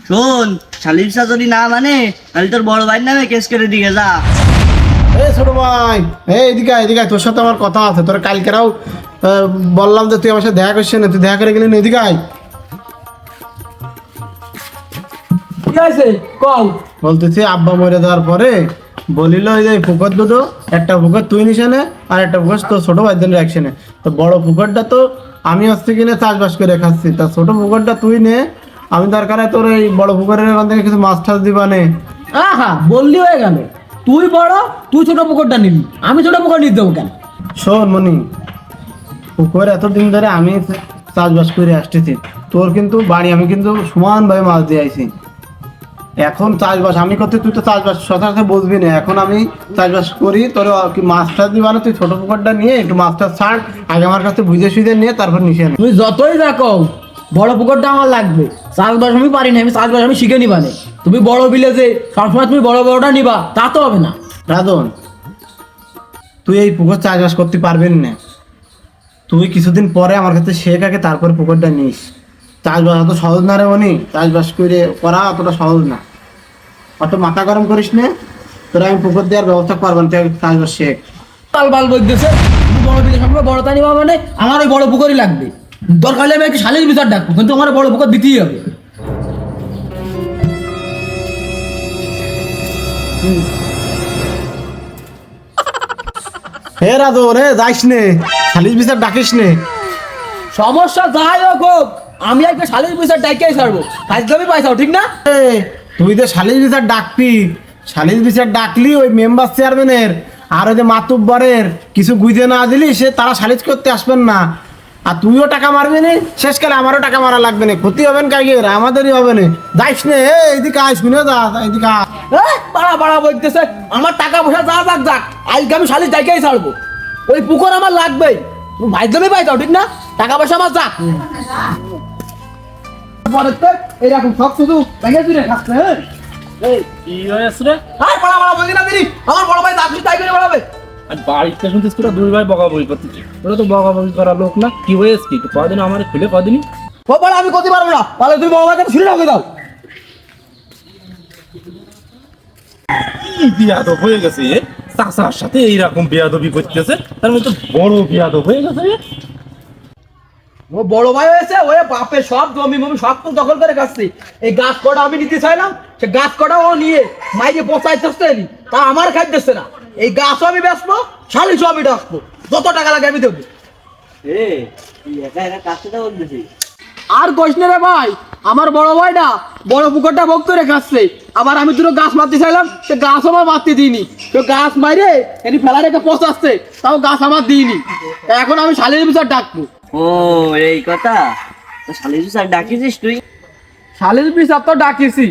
শোন, শালিশা যদি না মানে তাহলে তোর বড় ভাইয়ের নামে কেস করে দিয়ে যা। এই ছোট ভাই, এদিকে এদিকে তোর সাথে আমার কথা আছে। তোর কালকেরাও বললাম যে তুই আমার সাথে দেখা করছিস না, তুই দেখা করে গেলি না। এদিকে আয়। কি আছে কও? বলতেছি আব্বা মরে যাওয়ার পরে বলিল যে পুকুর দুটো, একটা পুকুর তুই নিশানে আর একটা পুকুর তোর ছোট ভাইদের অ্যাকশনে। তো বড় পুকুরটা তো আমি হচ্ছে কিনে চাষবাস করে খাচ্ছি, তা ছোট পুকুরটা তুই নে। আমি দরকার হয় তোর এই বড় পুকুরের ওখান থেকে কিছু মাছ টাছ দিবা নে। আহা বললি হয়ে গেল। তুই বড়, তুই ছোট পুকুরটা নিবি, আমি ছোট পুকুর নিতে দেবো কেন? শোন মনি, পুকুর এতদিন ধরে আমি চাষবাস করে আসতেছি, তোর কিন্তু বাড়ি আমি কিন্তু সমানভাবে মাছ দিয়ে আইছি। এখন চাষবাস আমি করতে, তুই তো চাষবাস সচরাচর বুঝবি না। এখন আমি চাষবাস করি, তোর কি মাছ টাছ দিবা না? তুই ছোট পুকুরটা নিয়ে একটু মাছ টাছ ছাড়, আগে আমার কাছে বুঝে সুঝে নিয়ে তারপর নিশে নে। তুমি যতই দেখো বড় পুকুরটা আমার লাগবে। চাষবাস আমি পারি না, আমি চাষবাস আমি শিখে নিবা না। তুমি বড় বিলেজে সবসময় তুমি বড় বড়টা নিবা তা তো হবে না। রাধন, তুই এই পুকুর চাষবাস করতে পারবেন না। তুই কিছুদিন পরে আমার কাছে শেখ আগে, তারপরে পুকুরটা নিস। চাষবাস অত সহজ না রে মনি, চাষবাস করে করা অতটা সহজ না। অত মাথা গরম করিস না, তোরা আমি পুকুর দেওয়ার ব্যবস্থা করবো না, তুই আগে চাষবাস শেখ। বাল বাল বলতেছে তুমি বড় বিলে সবসময় বড়টা নিবা মানে আমার ওই বড় পুকুরই লাগবে। দরকার হলে আমি একটু শালির বিচার ডাকবো, কিন্তু আমার বড় পুকুর দিতেই হবে। হে রাধন, রে যাইস নে, খালিস বিচার ডাকিস নে। সমস্যা যাই হোক হোক, আমি একটা শালির বিচার ডাইকেই ছাড়বো। ফাইজলামি পাইছাও ঠিক না? এ, তুই যে সালিস বিচার ডাকবি, সালিস বিচার ডাকলি ওই মেম্বার চেয়ারম্যানের আর ওই যে মাতুব্বরের কিছু গুইতে না দিলি সে তারা সালিস করতে আসবেন না। আর তুইও টাকা মারবি না, শেষকালে আমারও টাকা মারা লাগবে না, ক্ষতি হবেন কাইগের, আমাদেরই হবে না। যাইস নে, এইদিকে আয়, শুনে যা, এইদিকে আয়। বাড়া বাড়া বলতেছে আমার টাকা পয়সা যা যাক যাক, আজকে আমি শালির ডাইকেই ছাড়বো। ওই পুকুর আমার লাগবেই। তুমি ফাইজলামি পাইছাও ঠিক না? টাকা পয়সা আমার যাক। এরকম সব শুধু ভেঙে চুরে খাচ্ছে। হ্যাঁ কি হয়েছে রে? আর বাড়া বাড়া বলছি না দিদি, আমার বড় ভাই দাঁত তাই করে বাড়াবে। আর বাড়িতে শুনছিস তোরা দুই ভাই বকাবকি করতেছিস। ওরা তো বকাবকি করা লোক না। কি হয়েছে কি? কদিন আমার খুলে কদিনই ও বাড়া আমি করতে পারবো না, তাহলে তুমি বড় ভাইকে শুনে রাখে দাও। কি বিয়াদব হয়ে গেছে এ? চাচার সাথে এইরকম বিয়াদবি করতেছে, তার মধ্যে বড় বিয়াদব হয়ে গেছে এ। ও বড় ভাই হয়েছে, ওই বাপের সব জমি মমি সব তো দখল করে খাচ্ছি। এই গাছ কটা আমি নিতে চাইলাম, সে গাছ কটা ও নিয়ে মাইকে পচাইতেছে, তা আমার খাইতেছে না। এই গাছও আমি বেচবো, শালিশও আমি ডাকবো, যত টাকা লাগে আমি দেবো। একা একা কাজটা বলতেছি। আর কইস না রে ভাই, আমার বড় ভাইটা বড় পুকুরটা ভোগ করে খাচ্ছে। আবার আমি দুটো গাছ মারতে চাইলাম, সে গাছ আমার মারতে দিইনি। তো গাছ মাইরে এনি ফেলা রেখে পচাচ্ছে, তাও গাছ আমার দিইনি। তা এখন আমি শালির বিচার ডাকবো। ও এই কথা, তো শালিশা স্যার ডাকিছিস তুই? শালির বিচার তো ডাকিছি।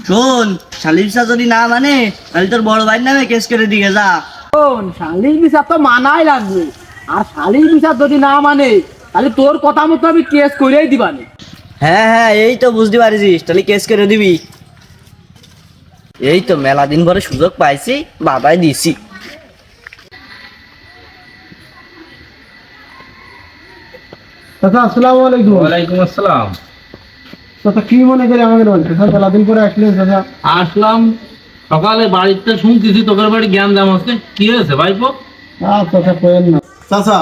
শোন, শালিশা যদি না মানে তাহলে তোর বড় ভাইয়ের নামে কেস করে দিয়ে যা। শোন, শালির বিচার তো মানাই লাগবে। আর শালির বিচার যদি না মানে তাহলে তোর কথা মতো আমি কেস করেই দিবানি। হ্যাঁ হ্যাঁ, এই তো বুঝতে পারছিস, তাহলে কেস করে দিবি। এই তো মেলা দিন পরে সুযোগ পাইছি, বাবাই দিছি। চাচা আসসালামু আলাইকুম। ওয়ালাইকুম আসসালাম। চাচা কি মনে করে আমাকে বলছে? চাচা দিন পরে আসলেন চাচা। আসলাম সকালে, বাড়িতে শুনতেছি তোদের বাড়ি জ্ঞান দাম হচ্ছে। কি হয়েছে ভাইপো? চাচা করেন না। চাচা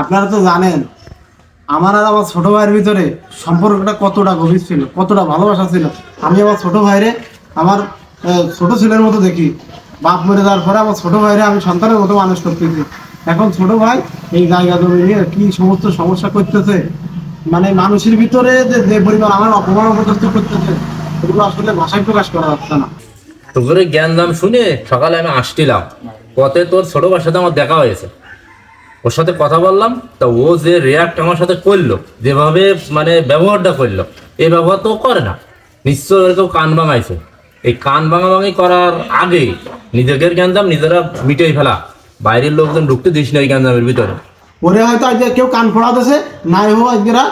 আপনারা তো জানেন আমার আর আমার ছোট ভাইয়ের ভিতরে সম্পর্কটা কতটা গভীর ছিল, কতটা ভালোবাসা ছিল। আমি আমার ছোট ভাইরে আমার ছোট ছেলের মতো দেখি। বাপ মরে যাওয়ার পরে আমার ছোট ভাইরে আমি সন্তানের মতো মানুষ করতেছি। এখন ছোট ভাই এই জায়গা জমি নিয়ে কি সমস্ত সমস্যা করতেছে, মানে মানুষের ভিতরে যে পরিমাণ আমার অপমান অপদস্থ করতেছে, এগুলো আসলে ভাষায় প্রকাশ করা যাচ্ছে না। তোদের জ্ঞান দাম শুনে সকালে আমি আসছিলাম, পথে তোর ছোট ভাইয়ের সাথে আমার দেখা হয়েছে। ওর সাথে কথা বললাম, তা ও যে রিয়াক্ট আমার সাথে করলো, যেভাবে মানে ব্যবহারটা করলো, এই ব্যবহার তো ও করে না। নিশ্চয় ওর কেউ কান ভাঙাইছে। এই কান ভাঙাভাঙি করার আগে নিজেদের জ্ঞান দাম নিজেরা মিটেই ফেলা, বাইরের লোকজন ঢুকতে দিস না এই জ্ঞান দামের ভিতরে। ওরে হয়তো আজকে কেউ কান ফোড়াতেছে, নাই হোক আজকেরা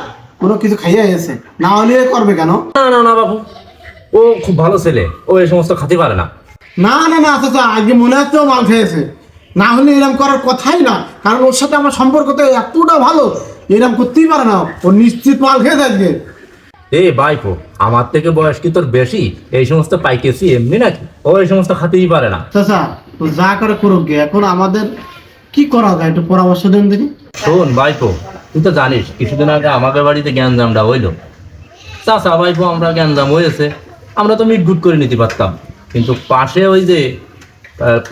কোনো কিছু খাইয়ে এসেছে, না হলে করবে কেন? না না না বাবু, ও খুব ভালো ছেলে, ও এই সমস্ত খাতে পারে না। না না না চাচা, আজকে মনে হচ্ছে ও মাল খেয়েছে, না হলে এরকম করার কথাই না। কারণ ওর সাথে আমার সম্পর্ক তো এতটা ভালো এরকম করতেই পারে না, ও নিশ্চিত মাল খেয়ে থাকবে। এ ভাইপো, আমার থেকে বয়স কি তোর বেশি? এই সমস্ত পাইকেছি এমনি নাকি? ও এই সমস্ত খাতেই পারে না। চাচা তো যা করে করুক গে, এখন আমাদের কি করা যায় একটু পরামর্শ দেন দেখি। শোন ভাইপো, তুই তো জানিস কিছুদিন আগে আমাদের বাড়িতে গ্যাঞ্জামটা হইলো। চাচা ভাইপো আমরা গ্যাঞ্জাম হয়েছে, আমরা তো মিটগুট করে নিতে পারতাম, কিন্তু পাশে ওই যে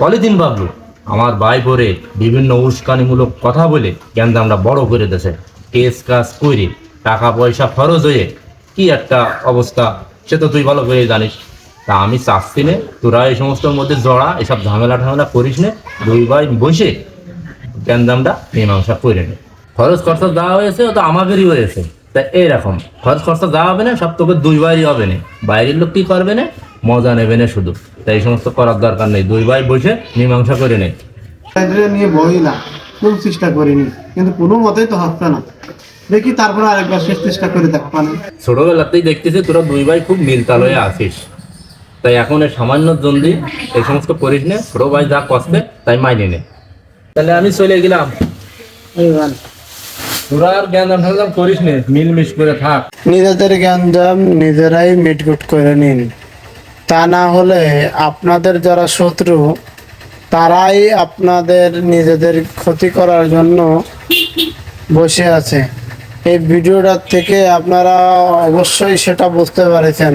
পলিথিন বাবলু আমার ভাইপোরে বিভিন্ন উস্কানিমূলক কথা বলে গ্যাঞ্জামটা বড় করে দিয়েছে। কেস কাজ করে টাকা পয়সা খরচ হয়ে কি একটা অবস্থা, সে তো তুই ভালো করে জানিস। তা আমি চাচ্ছি না তোরা এই সমস্তর মধ্যে জড়া, এসব ঝামেলা ঝামেলা করিস না। দুই ভাই বসে গ্যাঞ্জামটা মীমাংসা করে নে। খরচ খরচা দেওয়া হয়েছে ও তো আমাদেরই হয়েছে, তাই এইরকম খরচ খরচা দেওয়া হবে না, সব তোকে দুই ভাইই হবে না। বাইরের লোক কি করবে না, মজা নেবে না শুধু। তাই এই সমস্ত করার দরকার নেই, দুই ভাই বসে মীমাংসা করে নে। এটা নিয়ে বইলাম, খুব চেষ্টা করিনি, কিন্তু কোনো মতেই তো হচ্ছে না। দেখি তারপরে আরেকবার শেষ চেষ্টা করে দেখ মানে। ছোটবেলাতেই দেখতেছি তোরা দুই ভাই খুব মিলতাল হয়ে আছিস, তাই এখন এই সামান্য জন্দি এই সমস্ত করিস নে। ছোট ভাই যা কষ্টে তাই মাইনে নে। তাহলে আমি চলে গেলাম, তোরা আর গ্যাঞ্জাম ফ্যাঞ্জাম করিস নে, মিলমিশ করে থাক। নিজেদের জ্ঞানজাম নিজেরাই মিটগুট করে নিন, তা না হলে আপনাদের যারা শত্রু তারাই আপনাদের নিজেদের ক্ষতি করার জন্য বসে আছে। এই ভিডিওটার থেকে আপনারা অবশ্যই সেটা বুঝতে পেরেছেন।